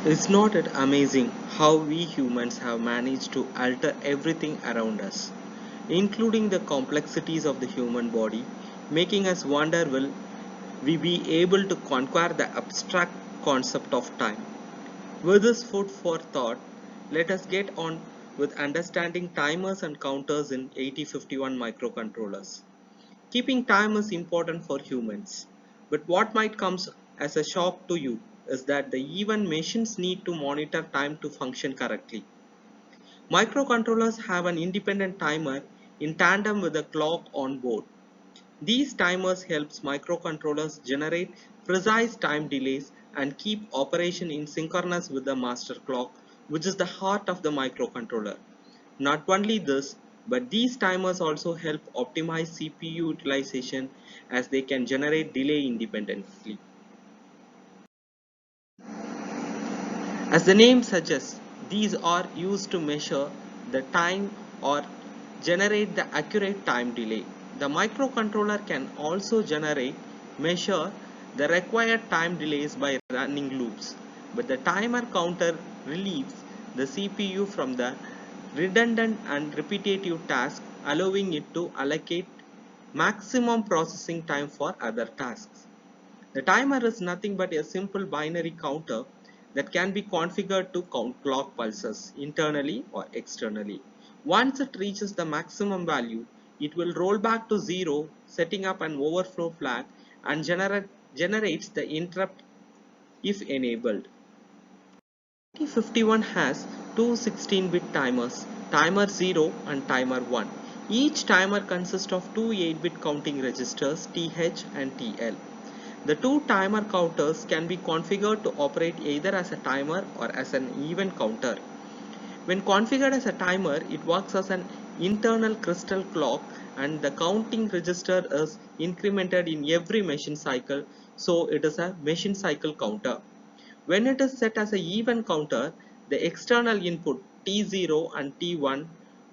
Is not it amazing how we humans have managed to alter everything around us, including the complexities of the human body, making us wonder will we be able to conquer the abstract concept of time? With this food for thought, let us get on with understanding timers and counters in 8051 microcontrollers. Keeping time is important for humans, but what might come as a shock to you is that the even machines need to monitor time to function correctly. Microcontrollers have an independent timer in tandem with a clock on board. These timers helps microcontrollers generate precise time delays and keep operation in synchronous with the master clock, which is the heart of the microcontroller. Not only this, but these timers also help optimize CPU utilization as they can generate delay independently. As the name suggests, these are used to measure the time or generate the accurate time delay. The microcontroller can also measure the required time delays by running loops, but the timer counter relieves the CPU from the redundant and repetitive task, allowing it to allocate maximum processing time for other tasks. The timer is nothing but a simple binary counter that can be configured to count clock pulses internally or externally. Once it reaches the maximum value, it will roll back to 0, setting up an overflow flag and generates the interrupt if enabled. 8051 has two 16-bit timers, timer 0 and timer 1. Each timer consists of two 8-bit counting registers TH and TL. The two timer counters can be configured to operate either as a timer or as an even counter. When configured as a timer, it works as an internal crystal clock and the counting register is incremented in every machine cycle, so it is a machine cycle counter. When it is set as an even counter, the external input T0 and T1,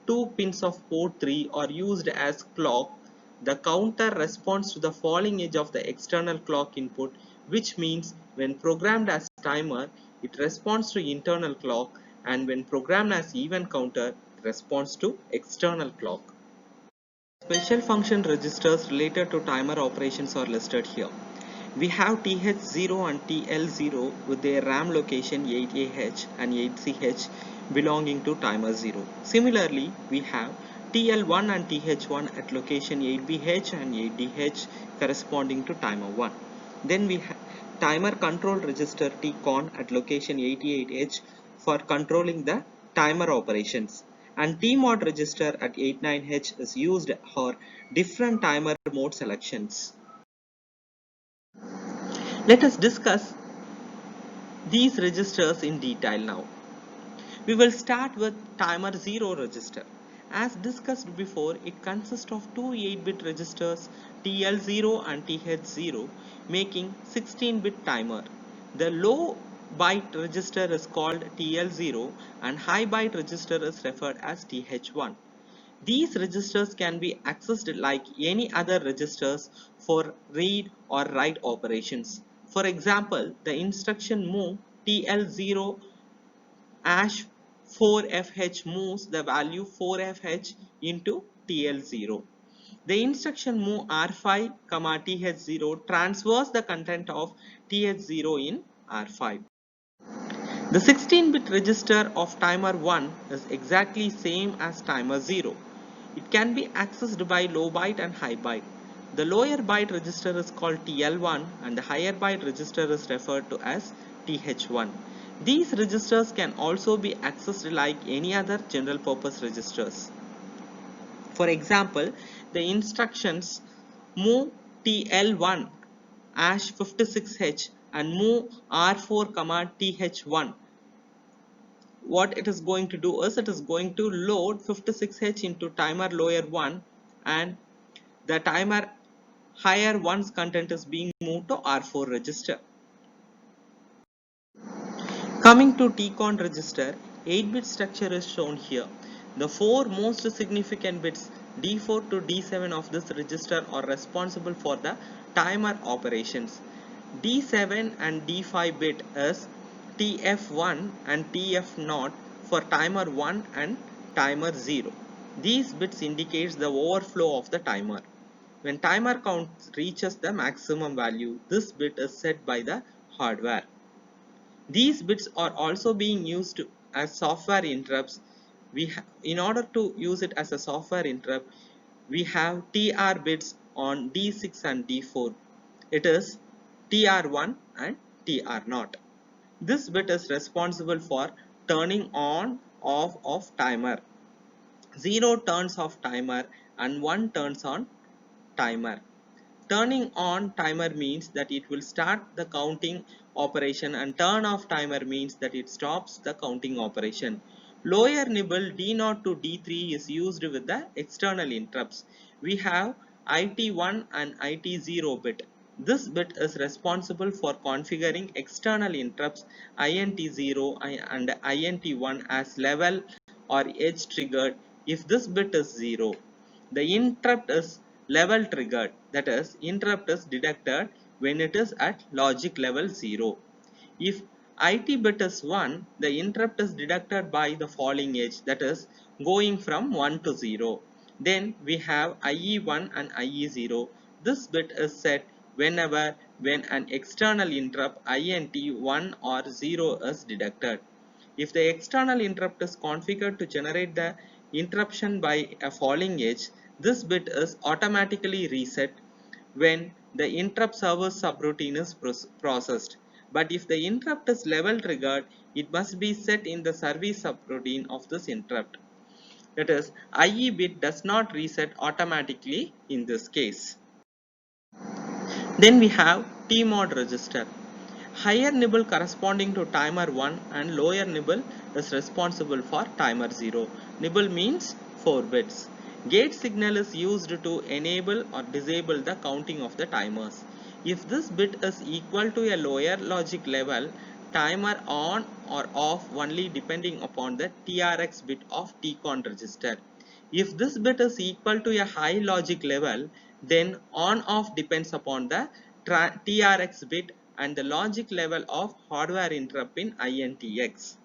two pins of port 3, are used as clock. The counter responds to the falling edge of the external clock input, which means when programmed as timer, it responds to internal clock, and when programmed as even counter, it responds to external clock. Special function registers related to timer operations are listed here. We have TH0 and TL0 with their RAM location 8AH and 8CH belonging to timer 0. Similarly, we have TL1 and TH1 at location 8BH and 8DH corresponding to timer 1. Then we have timer control register TCON at location 88H for controlling the timer operations, and TMOD register at 89H is used for different timer mode selections. Let us discuss these registers in detail now. We will start with timer 0 register. As discussed before, it consists of two 8-bit registers TL0 and TH0 making 16-bit timer. The low byte register is called TL0 and high byte register is referred as TH1. These registers can be accessed like any other registers for read or write operations. For example, the instruction move TL0 hash 4FH moves the value 4FH into TL0. The instruction move R5, TH0 transfers the content of TH0 in R5. The 16-bit register of timer 1 is exactly same as timer 0. It can be accessed by low byte and high byte. The lower byte register is called TL1 and the higher byte register is referred to as TH1. These registers can also be accessed like any other general purpose registers. For example, the instructions move TL1 hash 56H and move R4, TH1. What it is going to do is it is going to load 56H into timer lower 1 and the timer higher 1's content is being moved to R4 register. Coming to TCON register, 8-bit structure is shown here. The four most significant bits D4 to D7 of this register are responsible for the timer operations. D7 and D5 bit is TF1 and TF0 for timer 1 and timer 0. These bits indicates the overflow of the timer. When timer count reaches the maximum value, this bit is set by the hardware. These bits are also being used as software interrupts. In order to use it as a software interrupt, we have TR bits on D6 and D4. It is TR1 and TR0. This bit is responsible for turning on off of timer. 0 turns off timer and 1 turns on timer. Turning on timer means that it will start the counting operation, and turn off timer means that it stops the counting operation. Lower nibble D0 to D3 is used with the external interrupts. We have IT1 and IT0 bit. This bit is responsible for configuring external interrupts INT0 and INT1 as level or edge triggered. If this bit is 0, the interrupt is level triggered, that is, interrupt is detected when it is at logic level 0. If IT bit is 1, the interrupt is detected by the falling edge, that is, going from 1 to 0. Then we have IE1 and IE0. This bit is set when an external interrupt INT1 or 0 is detected. If the external interrupt is configured to generate the interruption by a falling edge, this bit is automatically reset when the interrupt server subroutine is processed. But if the interrupt is level triggered, it must be set in the service subroutine of this interrupt. That is, IE bit does not reset automatically in this case. Then we have TMOD register. Higher nibble corresponding to timer 1 and lower nibble is responsible for timer 0. Nibble means 4 bits. Gate signal is used to enable or disable the counting of the timers. If this bit is equal to a lower logic level, timer on or off only depending upon the TRX bit of TCON register. If this bit is equal to a high logic level, then on off depends upon the TRX bit and the logic level of hardware interrupt in INTX.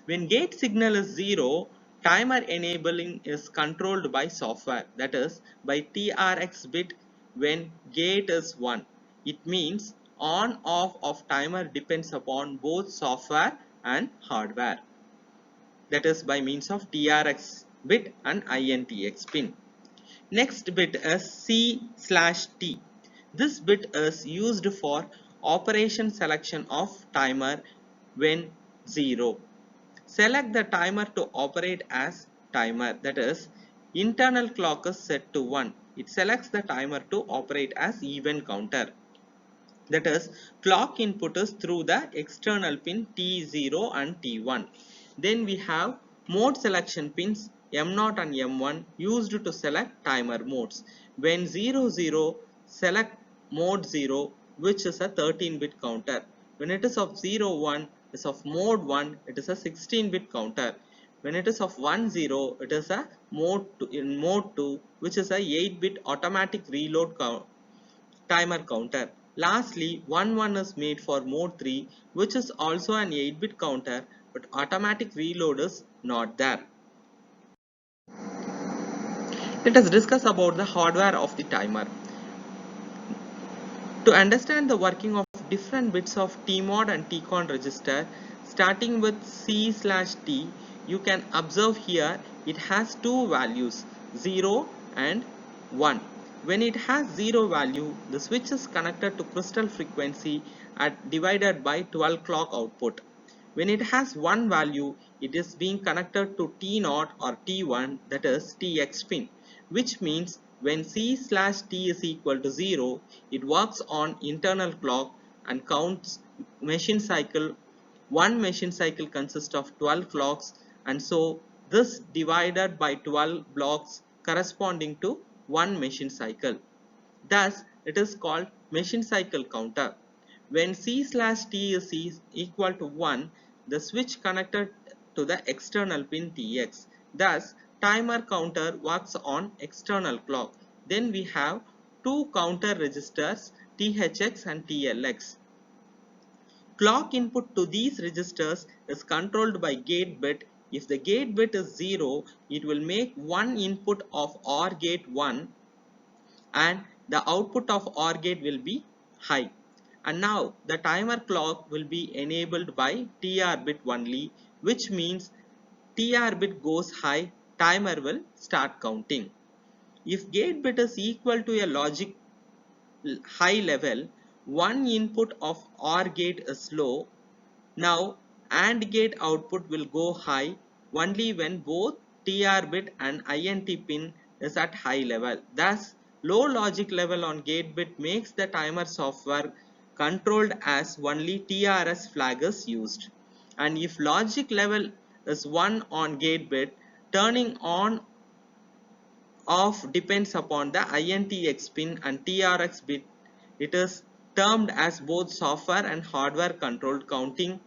When gate signal is 0, timer enabling is controlled by software, that is by TRX bit when gate is 1. It means on off of timer depends upon both software and hardware, that is by means of TRX bit and INTX pin. Next bit is C/T. This bit is used for operation selection of timer when 0. Select the timer to operate as timer, that is, internal clock is set to 1. It selects the timer to operate as event counter. That is, clock input is through the external pin T0 and T1. Then we have mode selection pins M0 and M1 used to select timer modes. When 00, select mode 0, which is a 13-bit counter. When it is of 01, is of mode 1, it is a 16-bit counter. When it is of 10, it is a mode 2, which is a 8-bit automatic reload timer counter. Lastly, 11 is made for mode 3, which is also an 8-bit counter, but automatic reload is not there. Let us discuss about the hardware of the timer. To understand the working of different bits of TMOD and TCON register, starting with C/T, you can observe here it has two values, 0 and 1. When it has 0 value, the switch is connected to crystal frequency at divided by 12 clock output. When it has 1 value, it is being connected to T0 or T1, that is TX pin, which means when C/T is equal to 0, it works on internal clock and counts machine cycle. One machine cycle consists of 12 clocks, and so this divided by 12 blocks corresponding to one machine cycle. Thus, it is called machine cycle counter. When C/T is equal to 1, the switch connected to the external pin TX. Thus, timer counter works on external clock. Then we have two counter registers, THX and TLX. Clock input to these registers is controlled by gate bit. If the gate bit is 0, it will make one input of OR gate 1 and the output of OR gate will be high. And now the timer clock will be enabled by TR bit only, which means TR bit goes high, timer will start counting. If gate bit is equal to a logic high level, one input of OR gate is low. Now AND gate output will go high only when both TR bit and INT pin is at high level. Thus, low logic level on gate bit makes the timer software controlled as only TRS flag is used. And if logic level is 1 on gate bit, turning on off depends upon the INTX pin and TRX bit. It is termed as both software and hardware controlled counting.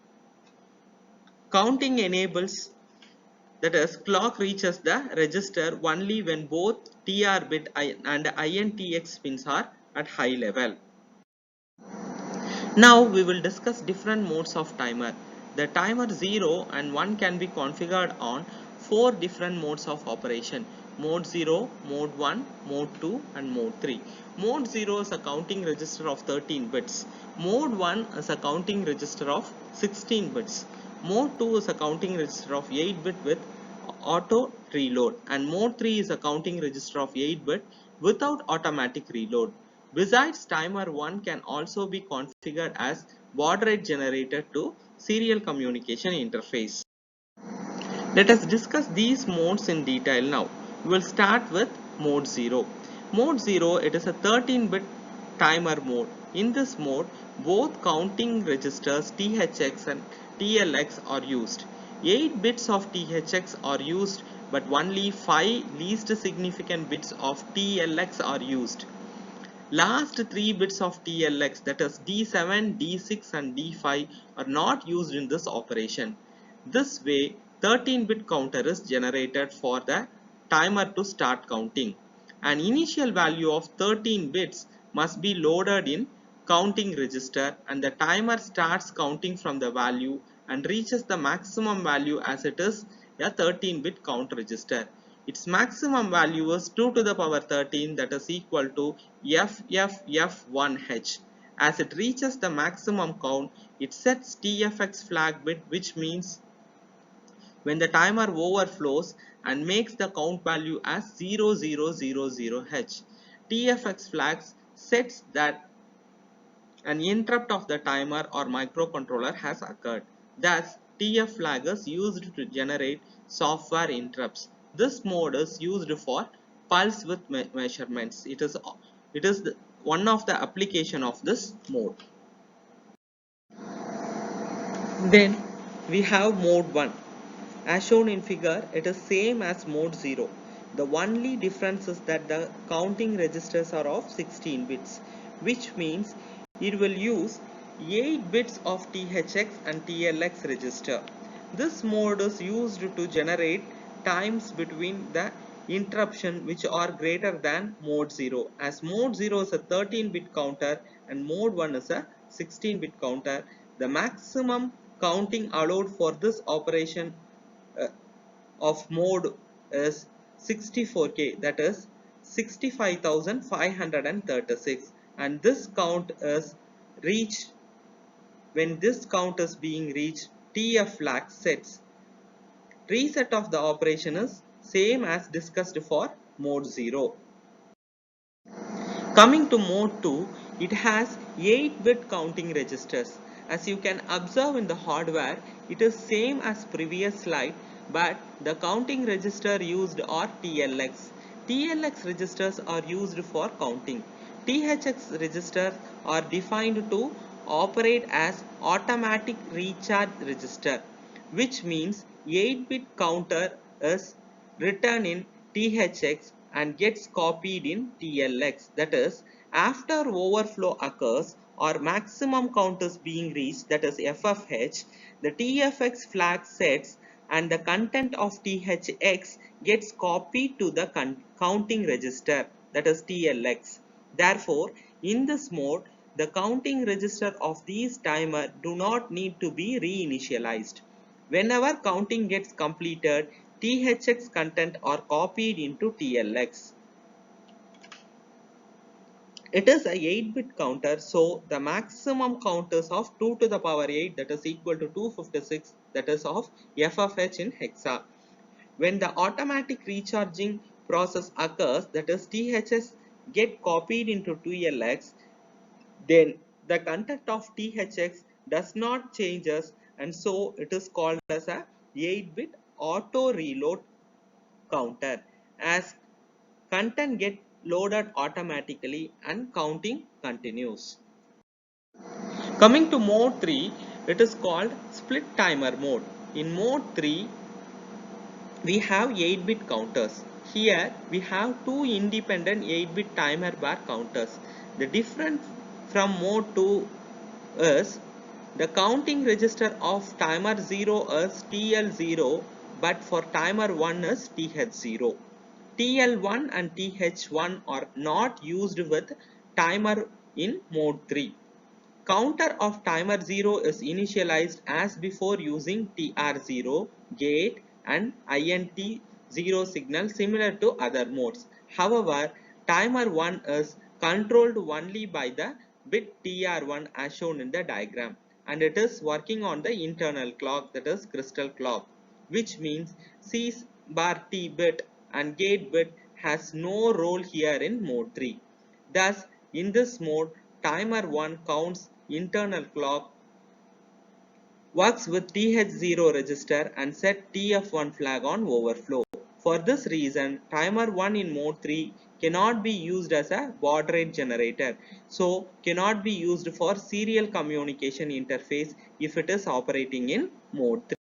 Counting enables, that is, clock reaches the register only when both TR bit and INTX pins are at high level. Now we will discuss different modes of timer. The timer 0 and 1 can be configured on 4 different modes of operation. Mode 0, Mode 1, Mode 2 and Mode 3. Mode 0 is a counting register of 13 bits. Mode 1 is a counting register of 16 bits. Mode 2 is a counting register of 8 bit with auto reload. And Mode 3 is a counting register of 8 bit without automatic reload. Besides, timer 1 can also be configured as baud rate generator to serial communication interface. Let us discuss these modes in detail now. We will start with mode 0. Mode 0, it is a 13-bit timer mode. In this mode, both counting registers THX and TLX are used. 8 bits of THX are used, but only 5 least significant bits of TLX are used. Last 3 bits of TLX, that is D7, D6 and D5, are not used in this operation. This way, 13-bit counter is generated for the timer to start counting. An initial value of 13 bits must be loaded in counting register and the timer starts counting from the value and reaches the maximum value as it is a 13-bit count register. Its maximum value is 2 to the power 13, that is equal to FFF1H. As it reaches the maximum count, it sets TFX flag bit, which means when the timer overflows and makes the count value as 0000H. TFX flags sets that an interrupt of the timer or microcontroller has occurred. Thus, TF flag is used to generate software interrupts. This mode is used for pulse width measurements. It is one of the application of this mode. Then we have mode 1. As shown in figure, it is same as mode 0. The only difference is that the counting registers are of 16 bits, which means it will use 8 bits of THX and TLX register. This mode is used to generate times between the interruption which are greater than mode 0. As mode 0 is a 13-bit counter and mode 1 is a 16-bit counter, the maximum counting allowed for this operation of mode is 64K, that is 65,536, and this count is reached. When this count is being reached, TF flag sets. Reset of the operation is same as discussed for mode 0. Coming to mode 2, it has 8-bit counting registers. As you can observe in the hardware, it is same as previous slide, but the counting register used are TLX. TLX registers are used for counting. THX registers are defined to operate as automatic recharge register, which means 8-bit counter is written in THX and gets copied in TLX. That is, after overflow occurs or maximum count is being reached, that is FFH, the TFX flag sets and the content of THX gets copied to the counting register, that is TLX. Therefore, in this mode, The counting register of these timer do not need to be reinitialized. Whenever counting gets completed, THX content are copied into TLX. It is a 8-bit counter, so the maximum count is of 2 to the power 8, that is equal to 256, that is of FFH in hexa. When the automatic recharging process occurs, that is THS get copied into TLX, then the content of THX does not changes, and so it is called as a 8-bit auto reload counter, as content get loaded automatically and counting continues. Coming to mode 3, it is called split timer mode. In mode 3, we have 8-bit counters. Here we have two independent 8-bit timer bar counters. The difference from mode 2 is the counting register of timer 0 is TL0, but for timer 1 is TH0. TL1 and TH1 are not used with timer in mode 3. Counter of timer 0 is initialized as before using TR0, gate and INT 0 signal similar to other modes. However, timer 1 is controlled only by the bit TR1 as shown in the diagram, and it is working on the internal clock, that is crystal clock, which means C bar T bit and gate bit has no role here in mode 3. Thus, in this mode, timer 1 counts internal clock, works with TH0 register and set TF1 flag on overflow. For this reason, timer 1 in mode 3 cannot be used as a baud rate generator, so cannot be used for serial communication interface if it is operating in mode 3.